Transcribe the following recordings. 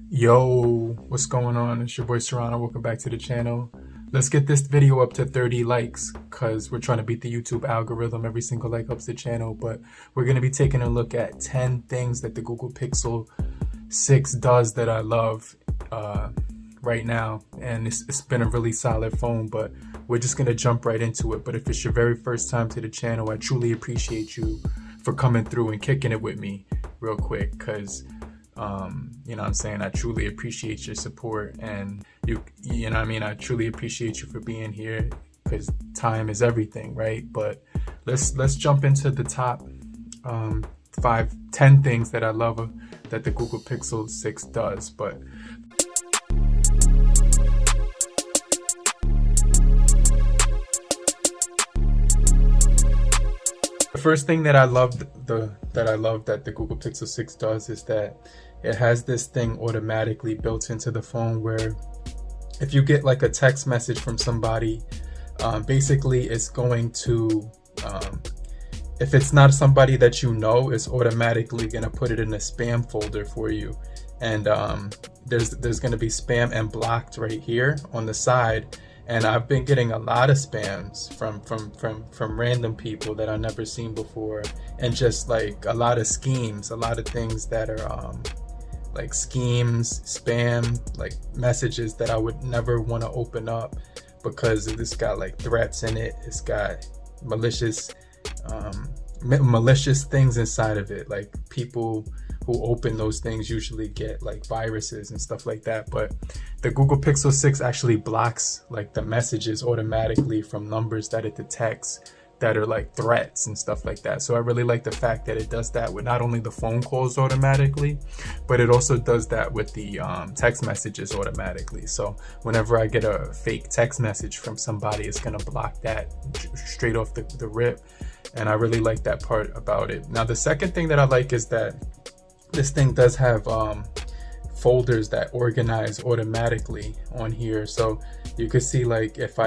Yo, what's going on? It's your boy Serrano. Welcome back to the channel. Let's get this video up to 30 likes because we're trying to beat the YouTube algorithm. Every single like helps the channel, but we're going to be taking a look at 10 things that the Google Pixel 6 does that I love right now. And it's been a really solid phone, but we're just going to jump right into it. But if it's your very first time to the channel, I truly appreciate you for coming through and kicking it with me real quick because you know what I'm saying, I truly appreciate your support, and you know what I mean, I truly appreciate you for being here because time is everything, right? But let's jump into the top 10 things that I love that the Google Pixel 6 does. But the first thing that I love that the Google Pixel 6 does is that it has this thing automatically built into the phone where if you get like a text message from somebody, basically it's going to, if it's not somebody that you know, it's automatically going to put it in a spam folder for you. And there's going to be spam and blocked right here on the side. And I've been getting a lot of spams from random people that I've never seen before, and just like a lot of schemes, a lot of things that are like schemes, spam, like messages that I would never want to open up because it's got like threats in it. It's got malicious things inside of it. Like people who open those things usually get like viruses and stuff like that. But the Google Pixel 6 actually blocks like the messages automatically from numbers that it detects that are like threats and stuff like that. So I really like the fact that it does that with not only the phone calls automatically, but it also does that with the text messages automatically. So whenever I get a fake text message from somebody, it's gonna block that straight off the rip. And I really like that part about it. Now, the second thing that I like is that this thing does have folders that organize automatically on here. So you could see like if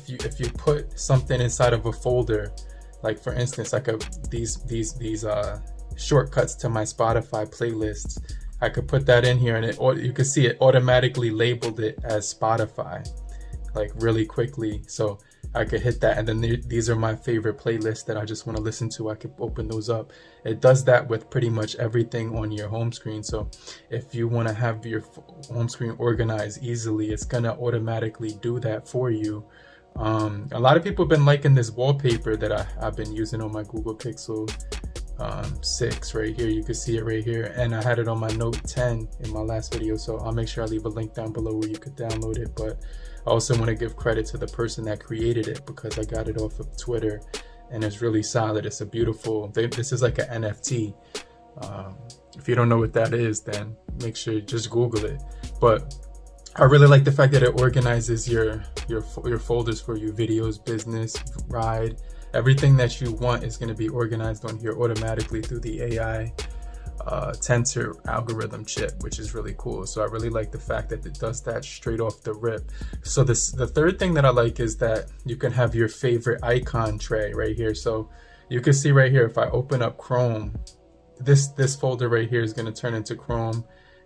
you put something inside of a folder, like for instance, like these shortcuts to my Spotify playlists, I could put that in here, and you could see it automatically labeled it as Spotify like really quickly. So I could hit that, and then these are my favorite playlists that I just want to listen to. I could open those up. It does that with pretty much everything on your home screen. So if you want to have your home screen organized easily, it's gonna automatically do that for you. A lot of people have been liking this wallpaper that I've been using on my Google Pixel 6 right here. You can see it right here, and I had it on my Note 10 in my last video, so I'll make sure I leave a link down below where you could download it. But I also want to give credit to the person that created it because I got it off of Twitter, and it's really solid. It's a beautiful, this is like an NFT. If you don't know what that is, then make sure you just Google it. But I really like the fact that it organizes your folders for you: videos, business, ride. Everything that you want is going to be organized on here automatically through the AI Tensor algorithm chip, which is really cool. So I really like the fact that it does that straight off the rip. So the third thing that I like is that you can have your favorite icon tray right here. So you can see right here, if I open up Chrome, this folder right here is going to turn into Chrome.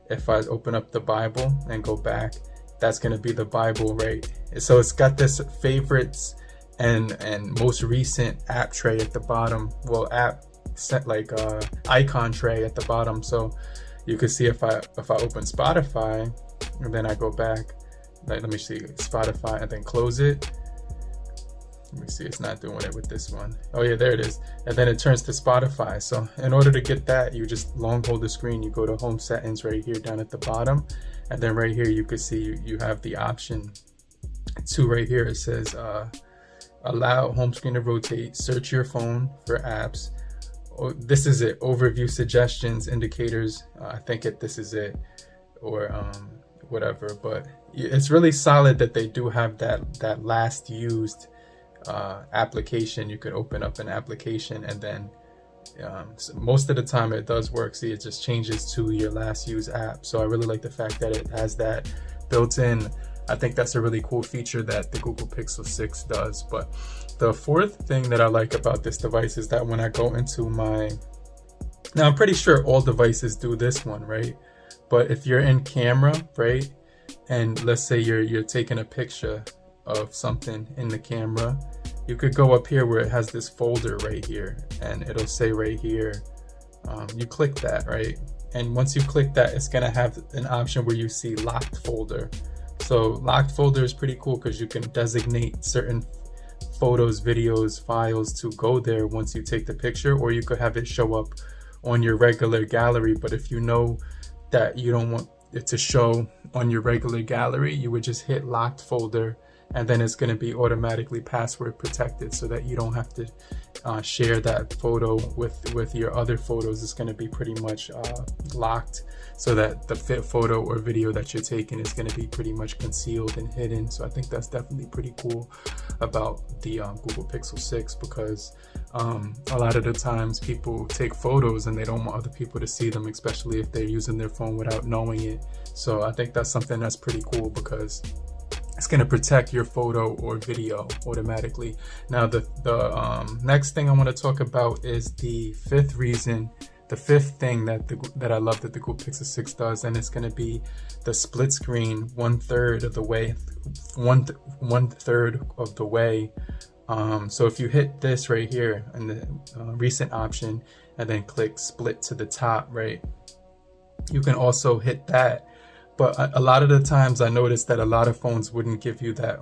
If I open up the Bible and go back, that's going to be the Bible, right? So it's got this favorites and most recent app tray at the bottom. Well, app set like icon tray at the bottom. So you can see if I open Spotify and then I go back, like, let me see, Spotify, and then close it. Let me see, it's not doing it with this one. Oh yeah, there it is. And then it turns to Spotify. So in order to get that, you just long hold the screen, you go to home settings right here down at the bottom, and then right here you can see you have the option to, right here it says allow home screen to rotate, search your phone for apps. Oh, this is it, overview, suggestions, indicators. I think this is it, or whatever. But it's really solid that they do have that last used application. You could open up an application, and then so most of the time it does work. See, it just changes to your last used app. So I really like the fact that it has that built in. I think that's a really cool feature that the Google Pixel 6 does. But the fourth thing that I like about this device is that when I go into my, now I'm pretty sure all devices do this one, right? But if you're in camera, right, and let's say you're taking a picture of something in the camera, you could go up here where it has this folder right here, and it'll say right here, you click that, right? And once you click that, it's gonna have an option where you see locked folder. So locked folder is pretty cool because you can designate certain photos, videos, files to go there once you take the picture, or you could have it show up on your regular gallery. But if you know that you don't want it to show on your regular gallery, you would just hit locked folder, and then it's going to be automatically password protected so that you don't have to share that photo with your other photos. It's going to be pretty much locked, so that the photo or video that you're taking is going to be pretty much concealed and hidden. So I think that's definitely pretty cool about the Google Pixel 6, because a lot of the times people take photos and they don't want other people to see them, especially if they're using their phone without knowing it. So I think that's something that's pretty cool, because it's going to protect your photo or video automatically. Now the next thing I want to talk about is the fifth thing that I love that the Google Pixel 6 does, and it's going to be the split screen one third of the way. So if you hit this right here in the recent option and then click split to the top, right, you can also hit that. But a lot of the times I noticed that a lot of phones wouldn't give you that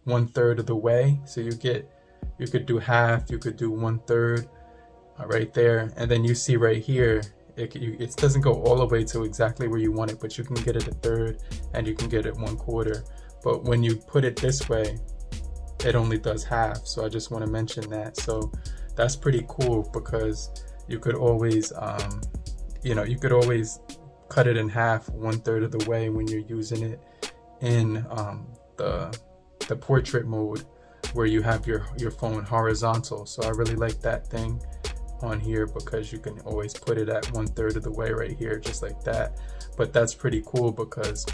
one third of the way. So you could do half, you could do one third right there. And then you see right here, it doesn't go all the way to exactly where you want it, but you can get it a third and you can get it 1/4. But when you put it this way, it only does half. So I just want to mention that. So that's pretty cool, because you could always, you could always cut it in half 1/3 of the way when you're using it in the portrait mode, where you have your phone horizontal. So I really like that thing on here, because you can always put it at 1/3 of the way right here, just like that. But that's pretty cool, because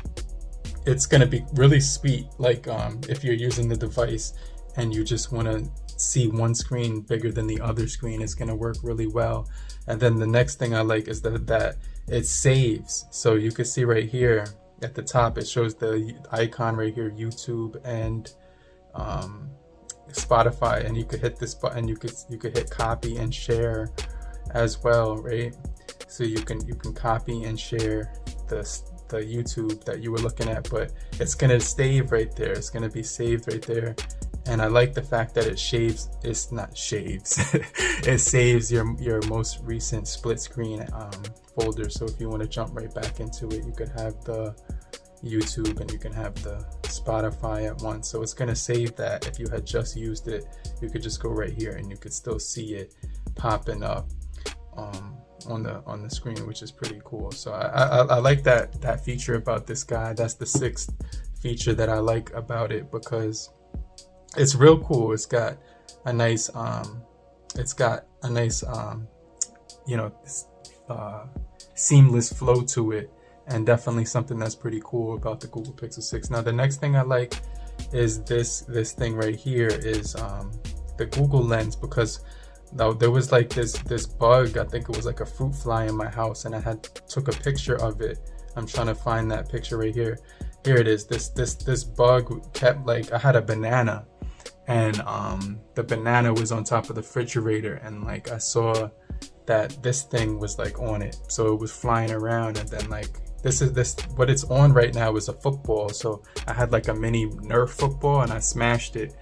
it's going to be really sweet, like if you're using the device and you just want to see one screen bigger than the other screen, it's going to work really well. And then the next thing I like is that it saves. So you can see right here at the top, it shows the icon right here, YouTube and Spotify, and you could hit this button, you could hit copy and share as well, right? So you can copy and share the YouTube that you were looking at, but it's gonna save right there. It's gonna be saved right there. And I like the fact that it it saves your most recent split screen folder. So if you want to jump right back into it, you could have the YouTube and you can have the Spotify at once. So it's going to save that. If you had just used it, you could just go right here and you could still see it popping up on the screen, which is pretty cool. So I like that feature about this guy. That's the sixth feature that I like about it, because it's real cool. It's got a nice seamless flow to it, and definitely something that's pretty cool about the Google Pixel 6. Now the next thing I like is this thing right here, is the Google Lens, because now there was like this bug, I think it was like a fruit fly in my house, and I took a picture of it. I'm trying to find that picture right here. Here it is. This bug kept, like, I had a banana, and the banana was on top of the refrigerator, and like I saw that this thing was like on it, so it was flying around, and then like what it's on right now is a football. So I had like a mini Nerf football, and I smashed it,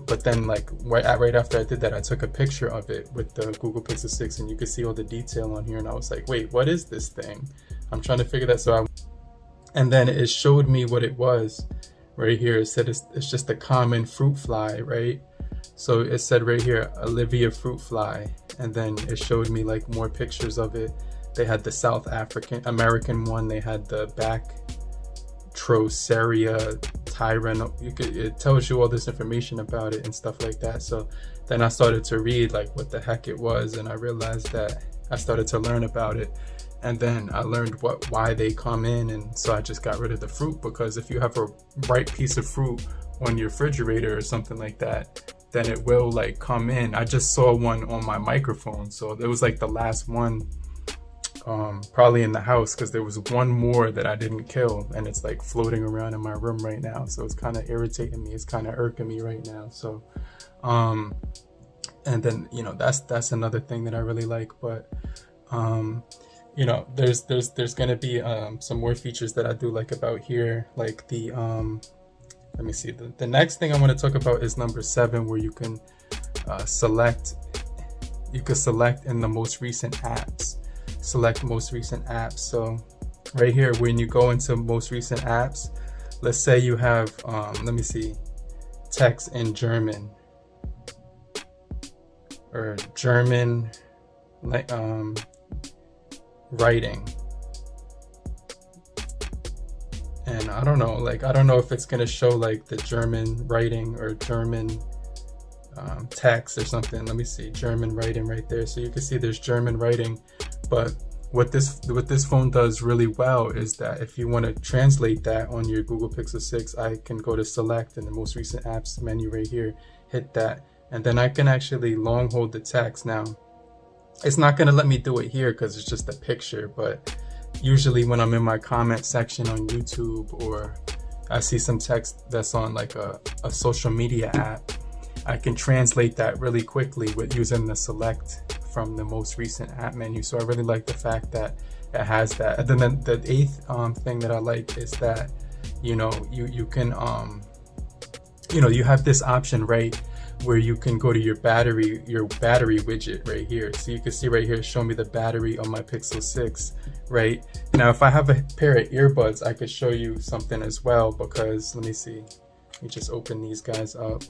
but then like right after I did that, I took a picture of it with the Google Pixel 6, and you could see all the detail on here, and I was like, wait, what is this thing? I'm trying to figure that. And then it showed me what it was right here. It said it's just a common fruit fly, right? So it said right here, Olivia fruit fly, and then it showed me like more pictures of it. They had the South American one. They had the Bactroceria tyrant. It tells you all this information about it and stuff like that. So then I started to read like what the heck it was, and I realized that I started to learn about it. And then I learned why they come in, and so I just got rid of the fruit, because if you have a ripe piece of fruit on your refrigerator or something like that, then it will like come in. I just saw one on my microphone, so it was like the last one probably in the house, because there was one more that I didn't kill, and it's like floating around in my room right now. So it's kind of irritating me. It's kind of irking me right now. So, and then, you know, that's another thing that I really like. But, you know, there's gonna be some more features that I do like about here, like the let me see. The next thing I want to talk about is number 7, where you can select. You could select in the most recent apps. Select most recent apps. So right here, when you go into most recent apps, let's say you have, let me see, text in German or German writing. And I don't know, like, I don't know if it's gonna show like the German writing or German text or something. Let me see, German writing right there. So you can see there's German writing. But what this phone does really well is that if you want to translate that on your Google Pixel 6, I can go to select in the most recent apps menu right here, hit that, and then I can actually long hold the text. Now, it's not going to let me do it here because it's just a picture, but usually when I'm in my comment section on YouTube, or I see some text that's on like a social media app, I can translate that really quickly with using the select from the most recent app menu. So I really like the fact that it has that. And then the 8th thing that I like is that, you know, you can you know, you have this option right where you can go to your battery widget right here. So you can see right here, show me the battery on my Pixel 6, right? Now, if I have a pair of earbuds, I could show you something as well, because let me see, let me just open these guys up.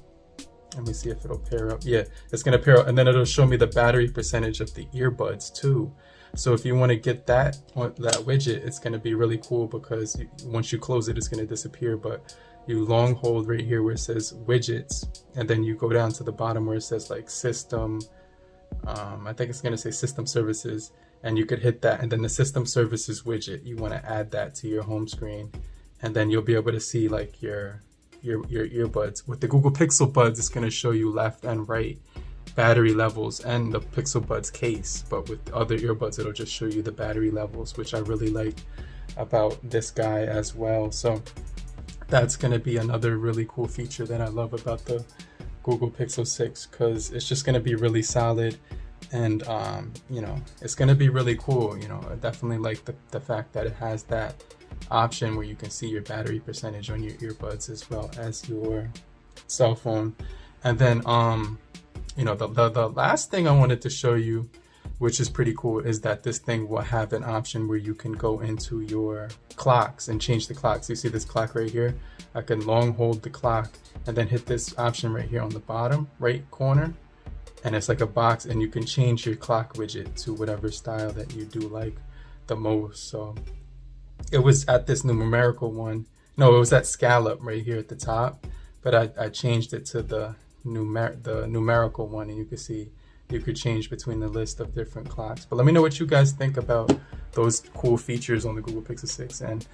Let me see if it'll pair up. Yeah, it's gonna pair up, and then it'll show me the battery percentage of the earbuds too. So if you want to get that widget, it's gonna be really cool, because once you close it, it's gonna disappear. But you long hold right here where it says widgets, and then you go down to the bottom where it says like system. I think it's gonna say system services, and you could hit that, and then the system services widget, you want to add that to your home screen, and then you'll be able to see like your earbuds. With the Google Pixel Buds, it's going to show you left and right battery levels and the Pixel Buds case, but with other earbuds, it'll just show you the battery levels, which I really like about this guy as well. So that's going to be another really cool feature that I love about the Google Pixel 6, because it's just going to be really solid, and you know, it's going to be really cool. You know, I definitely like the fact that it has that option where you can see your battery percentage on your earbuds as well as your cell phone. And then you know, the last thing I wanted to show you, which is pretty cool, is that this thing will have an option where you can go into your clocks and change the clocks. You see this clock right here? I can long hold the clock and then hit this option right here on the bottom right corner, and it's like a box, and you can change your clock widget to whatever style that you do like the most. So it was at this numerical one. No, it was that scallop right here at the top, but I changed it to the numerical one, and you can see you could change between the list of different clocks. But let me know what you guys think about those cool features on the Google Pixel 6. And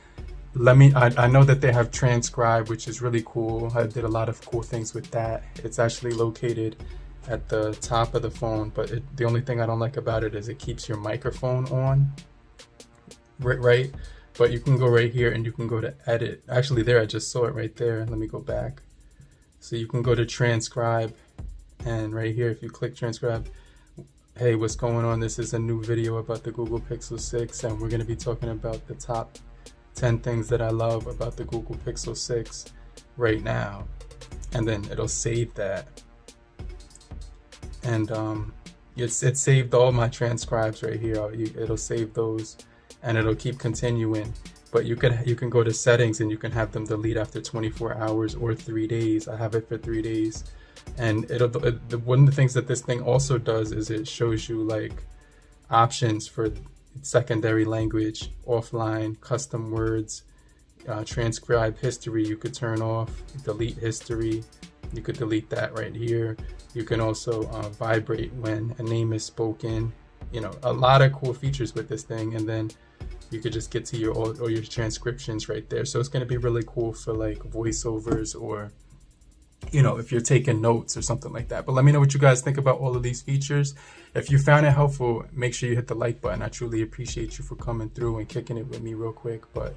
I know that they have transcribe, which is really cool. I did a lot of cool things with that. It's actually located at the top of the phone, but the only thing I don't like about it is it keeps your microphone on, right? But you can go right here and you can go to edit. Actually, there, I just saw it right there. Let me go back. So you can go to transcribe, and right here, if you click transcribe, hey, what's going on? This is a new video about the Google Pixel 6, and we're going to be talking about the top 10 things that I love about the Google Pixel 6 right now. And then it'll save that. And it saved all my transcribes right here. It'll save those, and it'll keep continuing. But you can go to settings, and you can have them delete after 24 hours or 3 days. I have it for 3 days. And one of the things that this thing also does is it shows you like options for secondary language, offline, custom words, transcribe history. You could turn off, delete history. You could delete that right here. You can also vibrate when a name is spoken. You know, a lot of cool features with this thing. And then you could just get to all your transcriptions right there. So it's going to be really cool for like voiceovers, or you know, if you're taking notes or something like that. But let me know what you guys think about all of these features. If you found it helpful, make sure you hit the like button. I truly appreciate you for coming through and kicking it with me real quick. But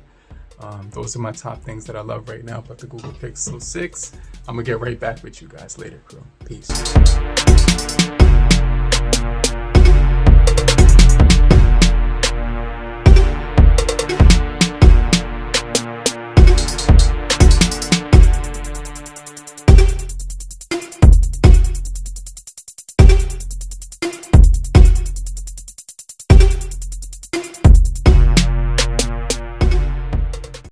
those are my top things that I love right now about the Google Pixel 6. I'm gonna get right back with you guys later, crew. Peace.